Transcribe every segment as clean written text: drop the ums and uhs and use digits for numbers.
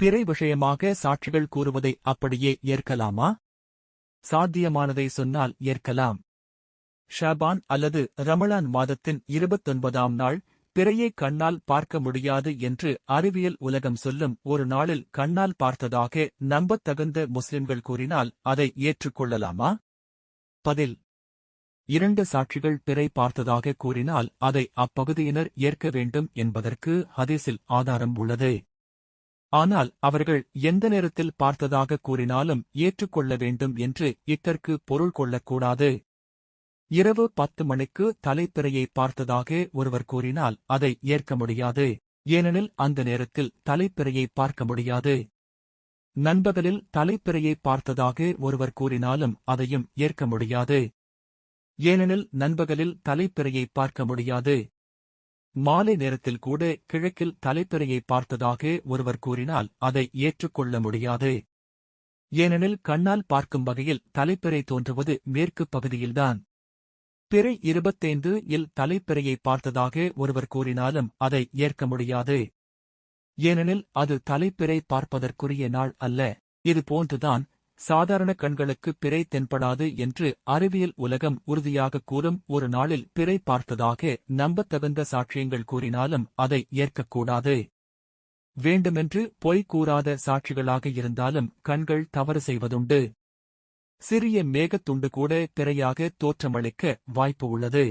பிறை விஷயமாக சாட்சிகள் கூறுவதை அப்படியே ஏற்கலாமா? சாத்தியமானதை சொன்னால் ஏற்கலாம். ஷாபான் அல்லது ரமலான் மாதத்தின் 29ஆம் நாள் பிறையை கண்ணால் பார்க்க முடியாது என்று அறிவியல் உலகம் சொல்லும் ஒரு நாளில் கண்ணால் பார்த்ததாக நம்பத்தகுந்த முஸ்லிம்கள் கூறினால் அதை ஏற்றுக்கொள்ளலாமா? பதில்: 2 சாட்சிகள் பிறை பார்த்ததாக கூறினால் அதை அப்பகுதியினர் ஏற்க வேண்டும் என்பதற்கு ஹதீஸில் ஆதாரம் உள்ளது. ஆனால் அவர்கள் எந்த நேரத்தில் பார்த்ததாக கூறினாலும் ஏற்றுக்கொள்ள வேண்டும் என்று இதற்கு பொருள் கொள்ளக்கூடாது. இரவு 10 மணிக்கு தலைப்பிறையை பார்த்ததாக ஒருவர் கூறினால் அதை ஏற்க முடியாது. ஏனெனில் அந்த நேரத்தில் தலைப்பிறையை பார்க்க முடியாது. நண்பகலில் தலைப்பிறையை பார்த்ததாக ஒருவர் கூறினாலும் அதையும் ஏற்க முடியாது. ஏனெனில் நண்பகலில் தலைப்பிறையை பார்க்க முடியாது. மாலை நேரத்தில் கூட கிழக்கில் தலைப்பிறையை பார்த்ததாக ஒருவர் கூறினால் அதை ஏற்றுக்கொள்ள முடியாது. ஏனெனில் கண்ணால் பார்க்கும் வகையில் தலைப்பிறை தோன்றுவது மேற்கு பகுதியில்தான். பிறை 25 இல் தலைப்பிறையை பார்த்ததாக ஒருவர் கூறினாலும் அதை ஏற்க முடியாது. ஏனெனில் அது தலைப்பிறை பார்ப்பதற்குரிய நாள் அல்ல. இது போன்றுதான் சாதாரண கண்களுக்கு பிறை தென்படாது என்று அறிவியல் உலகம் உறுதியாக கூறும் ஒரு நாளில் பிறை பார்த்ததாக நம்பத்தகுந்த சாட்சியங்கள் கூறினாலும் அதை ஏற்கக்கூடாது. வேண்டுமென்று பொய் கூறாத சாட்சிகளாக இருந்தாலும் கண்கள் தவறு செய்வதுண்டு. சிறிய மேகத்துண்டு கூட பிறையாக தோற்றமளிக்க வாய்ப்பு உள்ளது.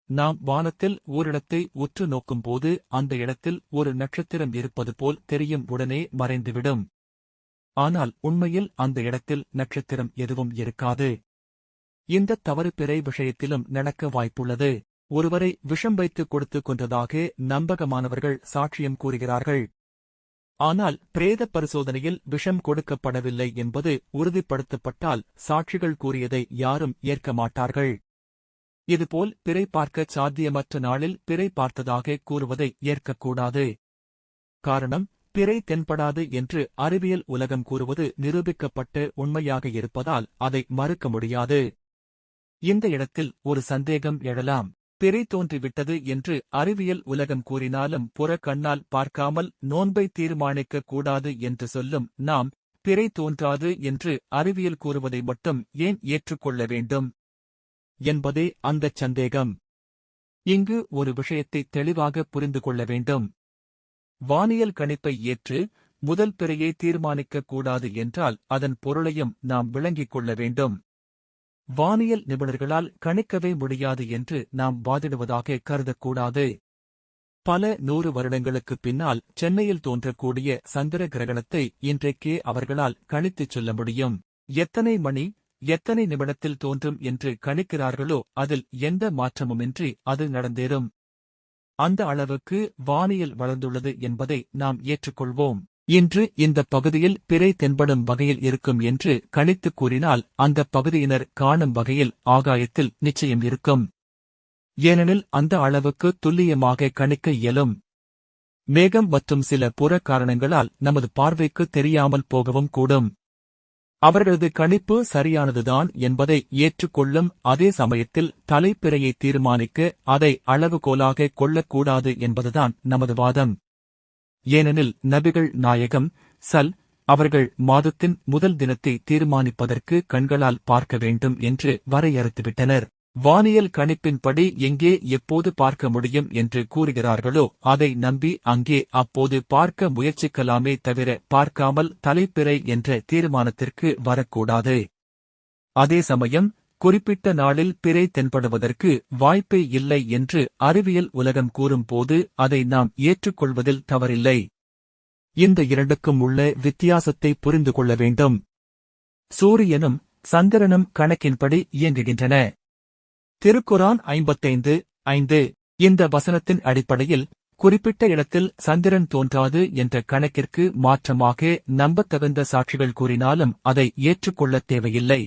நாம் வானத்தில் ஓரிடத்தை உற்று நோக்கும்போது அந்த இடத்தில் ஒரு நட்சத்திரம் இருப்பது போல் தெரியும், உடனே மறைந்துவிடும். ஆனால் உண்மையில் அந்த இடத்தில் நட்சத்திரம் எதுவும் இருக்காது. இந்த தவறு பிறை விஷயத்திலும் நடக்க வாய்ப்புள்ளது. ஒருவரை விஷம் வைத்து கொடுத்து கொன்றதாக நம்பகமானவர்கள் சாட்சியம் கூறுகிறார்கள். ஆனால் பிரேத பரிசோதனையில் விஷம் கொடுக்கப்படவில்லை என்பது உறுதிப்படுத்தப்பட்டால் சாட்சிகள் கூறியதை யாரும் ஏற்க மாட்டார்கள். இதுபோல் பிறை பார்க்க சாத்தியமற்ற நாளில் பிறை பார்த்ததாக கூறுவதை ஏற்கக்கூடாது. காரணம், பிறை தென்படாது என்று அறிவியல் உலகம் கூறுவது நிரூபிக்கப்பட்ட உண்மையாக இருப்பதால் அதை மறுக்க முடியாது. இந்த இடத்தில் ஒரு சந்தேகம் எழலாம். பிறை தோன்றிவிட்டது என்று அறிவியல் உலகம் கூறினாலும் புற கண்ணால் பார்க்காமல் நோன்பை தீர்மானிக்க கூடாது என்று சொல்லும் நாம், பிறை தோன்றாது என்று அறிவியல் கூறுவதை மட்டும் ஏன் ஏற்றுக்கொள்ள வேண்டும் என்பதே அந்தச் சந்தேகம். இங்கு ஒரு விஷயத்தை தெளிவாக புரிந்து கொள்ள வேண்டும். வானியல் கணிப்பை ஏற்று முதல் பிறையை தீர்மானிக்க கூடாது என்றால் அதன் பொருளையும் நாம் விளங்கிக் கொள்ள வேண்டும். வானியல் நிபுணர்களால் கணிக்கவே முடியாது என்று நாம் வாதிடுவதாக கருதக்கூடாது. பல 100 வருடங்களுக்குப் பின்னால் சென்னையில் தோன்றக்கூடிய சந்திர கிரகணத்தை இன்றைக்கே அவர்களால் கணித்துச் சொல்ல முடியும். எத்தனை மணி, எத்தனை நிமிடத்தில் தோன்றும் என்று கணிக்கிறார்களோ அதில் எந்த மாற்றமுமின்றி அது நடந்தேறும். அந்த அளவுக்கு வானியல் வளர்ந்துள்ளது என்பதை நாம் ஏற்றுக்கொள்வோம். இன்று இந்த பகுதியில் பிறை தென்படும் வகையில் இருக்கும் என்று கணித்துக் கூறினால் அந்த பகுதியினர் காணும் வகையில் ஆகாயத்தில் நிச்சயம் இருக்கும். ஏனெனில் அந்த அளவுக்கு துல்லியமாக கணிக்க இயலும். மேகம் மற்றும் சில புற காரணங்களால் நமது பார்வைக்கு தெரியாமல் போகவும் கூடும். அவர்களது கணிப்பு சரியானதுதான் என்பதை ஏற்றுக்கொள்ளும் அதே சமயத்தில் தலைப்பிறையை தீர்மானிக்க அதை அளவுகோலாக கொள்ளக்கூடாது என்பதுதான் நமது வாதம். ஏனெனில் நபிகள் நாயகம் அவர்கள் மாதத்தின் முதல் தினத்தை தீர்மானிப்பதற்கு கண்களால் பார்க்க வேண்டும் என்று வரையறுத்துவிட்டனர். வானியல் கணிப்பின்படி எங்கே எப்போது பார்க்க முடியும் என்று கூறுகிறார்களோ அதை நம்பி அங்கே அப்போது பார்க்க முயற்சிக்கலாமே தவிர பார்க்காமல் தலைப்பிறை என்ற தீர்மானத்திற்கு வரக்கூடாது. அதே சமயம் குறிப்பிட்ட நாளில் பிறை தென்படுவதற்கு வாய்ப்பே இல்லை என்று அறிவியல் உலகம் கூறும்போது அதை நாம் ஏற்றுக்கொள்வதில் தவறில்லை. இந்த இரண்டுக்கும் உள்ள வித்தியாசத்தை புரிந்து கொள்ள வேண்டும். சூரியனும் சந்திரனும் கணக்கின்படி இயங்குகின்றன. திருக்குரான் 55:5 இந்த வசனத்தின் அடிப்படையில் குறிப்பிட்ட இடத்தில் சந்திரன் தோன்றாது என்ற கணக்கிற்கு மாற்றமாக நம்பத்தகுந்த சாட்சிகள் கூறினாலும் அதை ஏற்றுக்கொள்ளத் தேவையில்லை.